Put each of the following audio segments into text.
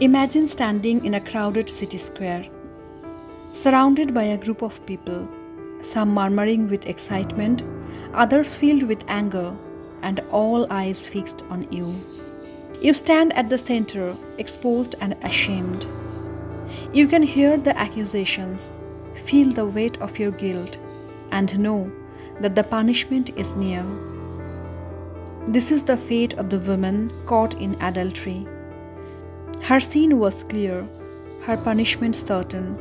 Imagine standing in a crowded city square, surrounded by a group of people, some murmuring with excitement, others filled with anger, and all eyes fixed on you. You stand at the center, exposed and ashamed. You can hear the accusations, feel the weight of your guilt, and know that the punishment is near. This is the fate of the woman caught in adultery. Her sin was clear, her punishment certain,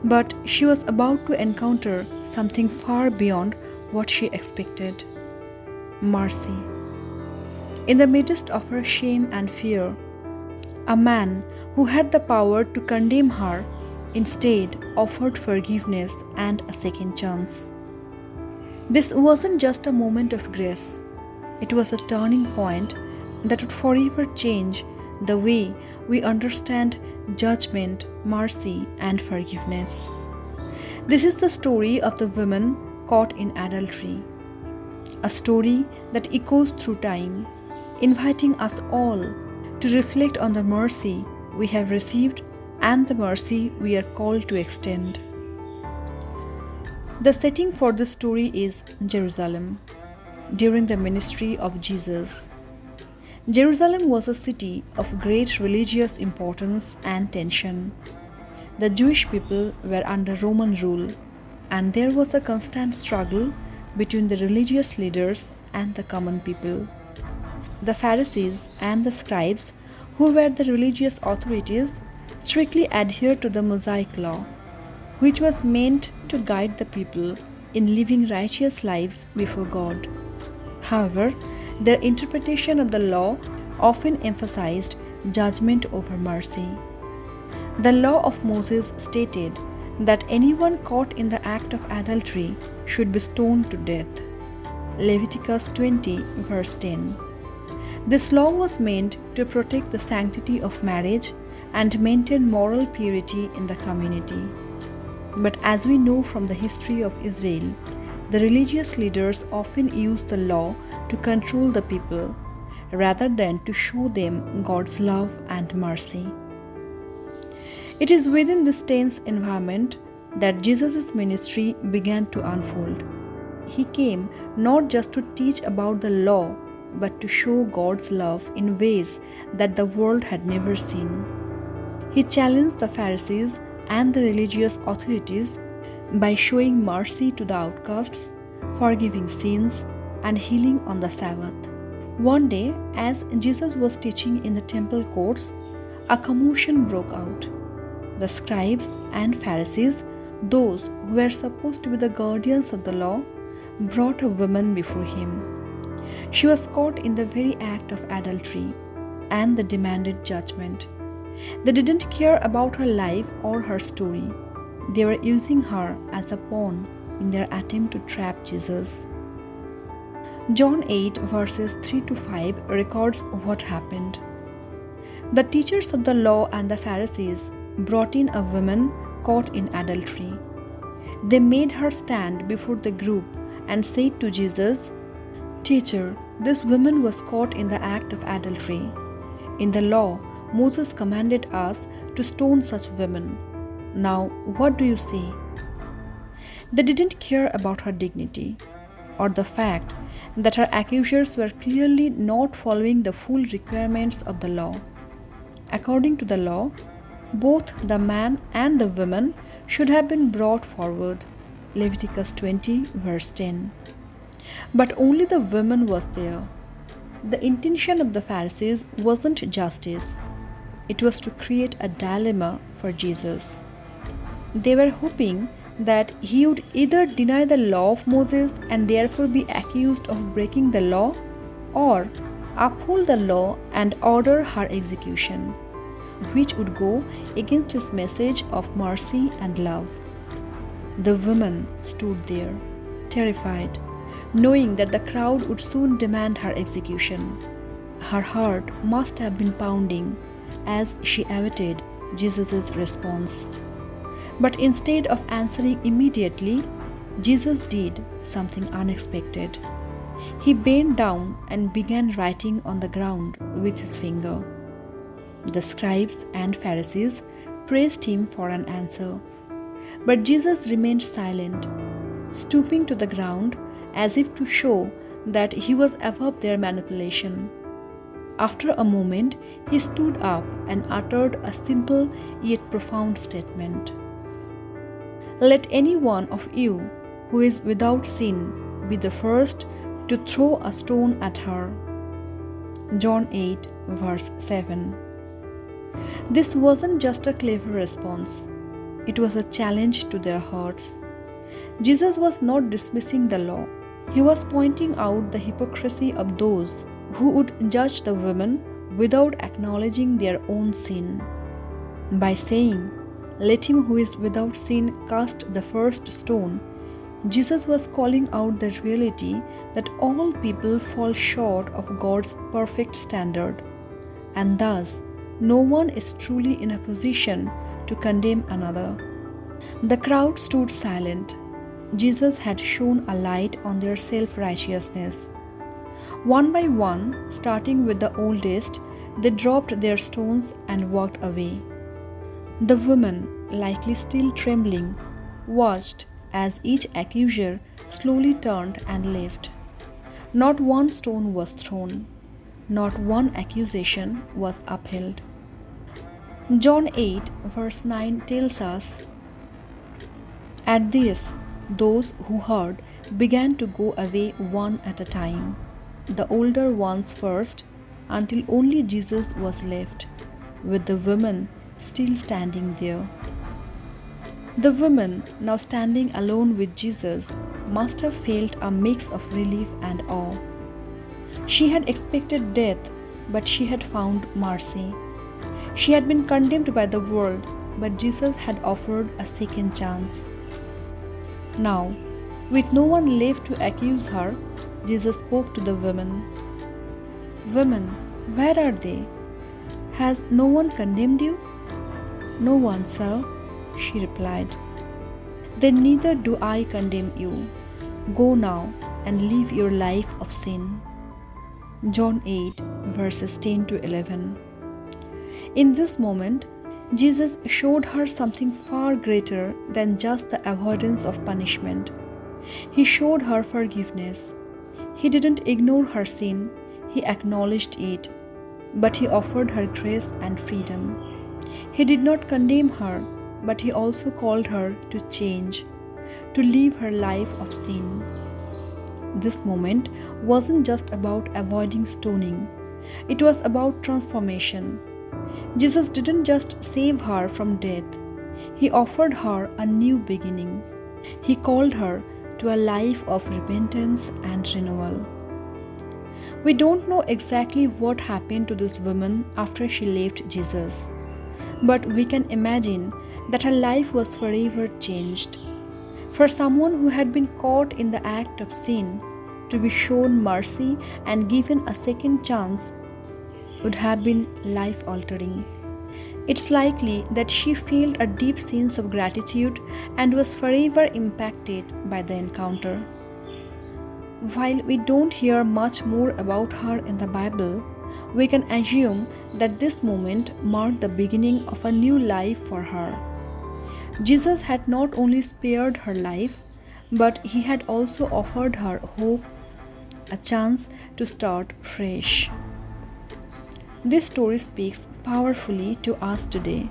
but she was about to encounter something far beyond what she expected: mercy. In the midst of her shame and fear, a man who had the power to condemn her instead offered forgiveness and a second chance. This wasn't just a moment of grace, it was a turning point that would forever change the way we understand judgment, mercy, and forgiveness. This is the story of the woman caught in adultery, a story that echoes through time, inviting us all to reflect on the mercy we have received and the mercy we are called to extend. The setting for this story is Jerusalem, during the ministry of Jesus. Jerusalem was a city of great religious importance and tension. The Jewish people were under Roman rule, and there was a constant struggle between the religious leaders and the common people. The Pharisees and the scribes, who were the religious authorities, strictly adhered to the Mosaic law, which was meant to guide the people in living righteous lives before God. However, their interpretation of the law often emphasized judgment over mercy. The law of Moses stated that anyone caught in the act of adultery should be stoned to death. Leviticus 20, verse 10. This law was meant to protect the sanctity of marriage and maintain moral purity in the community. But as we know from the history of Israel, the religious leaders often used the law to control the people rather than to show them God's love and mercy. It is within this tense environment that Jesus' ministry began to unfold. He came not just to teach about the law, but to show God's love in ways that the world had never seen. He challenged the Pharisees and the religious authorities by showing mercy to the outcasts, forgiving sins, and healing on the Sabbath. One day, as Jesus was teaching in the temple courts, a commotion broke out. The scribes and Pharisees, those who were supposed to be the guardians of the law, brought a woman before him. She was caught in the very act of adultery, and they demanded judgment. They didn't care about her life or her story. They were using her as a pawn in their attempt to trap Jesus. John 8 verses 3 to 5 records what happened. The teachers of the law and the Pharisees brought in a woman caught in adultery. They made her stand before the group and said to Jesus, "Teacher, this woman was caught in the act of adultery. In the law, Moses commanded us to stone such women. Now, what do you say?" They didn't care about her dignity or the fact that her accusers were clearly not following the full requirements of the law. According to the law, both the man and the woman should have been brought forward. Leviticus 20 verse 10. But only the woman was there. The intention of the Pharisees wasn't justice. It was to create a dilemma for Jesus. They were hoping that he would either deny the law of Moses and therefore be accused of breaking the law, or uphold the law and order her execution, which would go against his message of mercy and love. The woman stood there, terrified, knowing that the crowd would soon demand her execution. Her heart must have been pounding as she awaited Jesus' response. But instead of answering immediately, Jesus did something unexpected. He bent down and began writing on the ground with his finger. The scribes and Pharisees praised him for an answer. But Jesus remained silent, stooping to the ground as if to show that he was above their manipulation. After a moment, he stood up and uttered a simple yet profound statement. Let any one of you who is without sin be the first to throw a stone at her. John 8, verse 7. This wasn't just a clever response, it was a challenge to their hearts. Jesus was not dismissing the law, he was pointing out the hypocrisy of those who would judge the women without acknowledging their own sin. By saying, "Let him who is without sin cast the first stone," Jesus was calling out the reality that all people fall short of God's perfect standard, and thus no one is truly in a position to condemn another. The crowd stood silent. Jesus had shone a light on their self-righteousness. One by one, starting with the oldest, they dropped their stones and walked away. The woman, likely still trembling, watched as each accuser slowly turned and left. Not one stone was thrown, not one accusation was upheld. John 8, verse 9 tells us, "At this, those who heard began to go away one at a time, the older ones first, until only Jesus was left, with the woman still standing there." The woman, now standing alone with Jesus, must have felt a mix of relief and awe. She had expected death, but she had found mercy. She had been condemned by the world, but Jesus had offered a second chance. Now, with no one left to accuse her, Jesus spoke to the woman. "Woman, where are they? Has no one condemned you?" "No one, sir," she replied. "Then neither do I condemn you. Go now and live your life of sin." John 8, verses 10 to 11. In this moment, Jesus showed her something far greater than just the avoidance of punishment. He showed her forgiveness. He didn't ignore her sin, he acknowledged it, but he offered her grace and freedom. He did not condemn her, but he also called her to change, to live her life of sin. This moment wasn't just about avoiding stoning, it was about transformation. Jesus didn't just save her from death, he offered her a new beginning. He called her to a life of repentance and renewal. We don't know exactly what happened to this woman after she left Jesus, but we can imagine that her life was forever changed. For someone who had been caught in the act of sin, to be shown mercy and given a second chance would have been life-altering. It's likely that she felt a deep sense of gratitude and was forever impacted by the encounter. While we don't hear much more about her in the Bible, we can assume that this moment marked the beginning of a new life for her. Jesus had not only spared her life, but he had also offered her hope, a chance to start fresh. This story speaks powerfully to us today.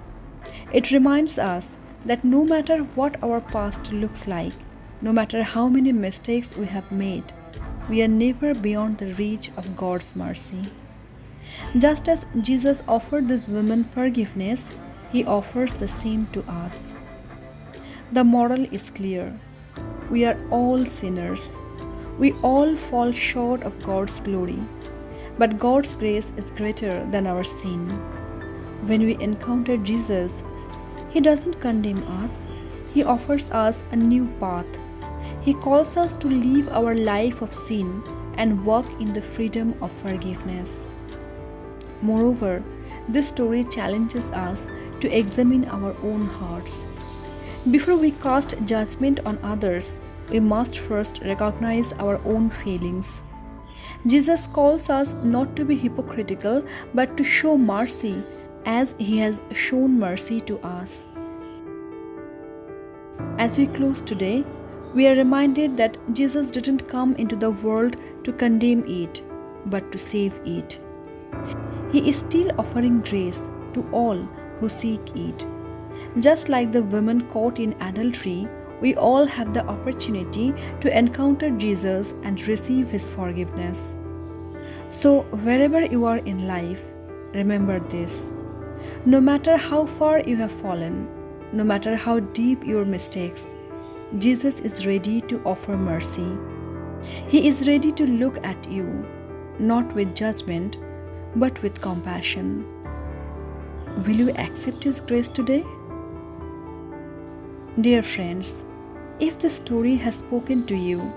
It reminds us that no matter what our past looks like, no matter how many mistakes we have made, we are never beyond the reach of God's mercy. Just as Jesus offered this woman forgiveness, he offers the same to us. The moral is clear. We are all sinners. We all fall short of God's glory. But God's grace is greater than our sin. When we encounter Jesus, he doesn't condemn us. He offers us a new path. He calls us to live our life of sin and walk in the freedom of forgiveness. Moreover, this story challenges us to examine our own hearts. Before we cast judgment on others, we must first recognize our own failings. Jesus calls us not to be hypocritical, but to show mercy, as He has shown mercy to us. As we close today, we are reminded that Jesus didn't come into the world to condemn it, but to save it. He is still offering grace to all who seek it. Just like the women caught in adultery, we all have the opportunity to encounter Jesus and receive His forgiveness. So, wherever you are in life, remember this. No matter how far you have fallen, no matter how deep your mistakes, Jesus is ready to offer mercy. He is ready to look at you, not with judgment, but with compassion. Will you accept His grace today? Dear friends, if this story has spoken to you,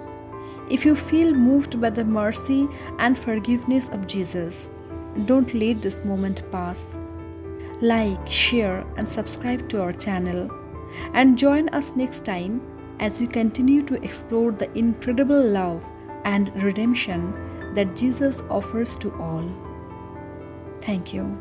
if you feel moved by the mercy and forgiveness of Jesus, don't let this moment pass. Like, share, and subscribe to our channel. And join us next time as we continue to explore the incredible love and redemption that Jesus offers to all. Thank you.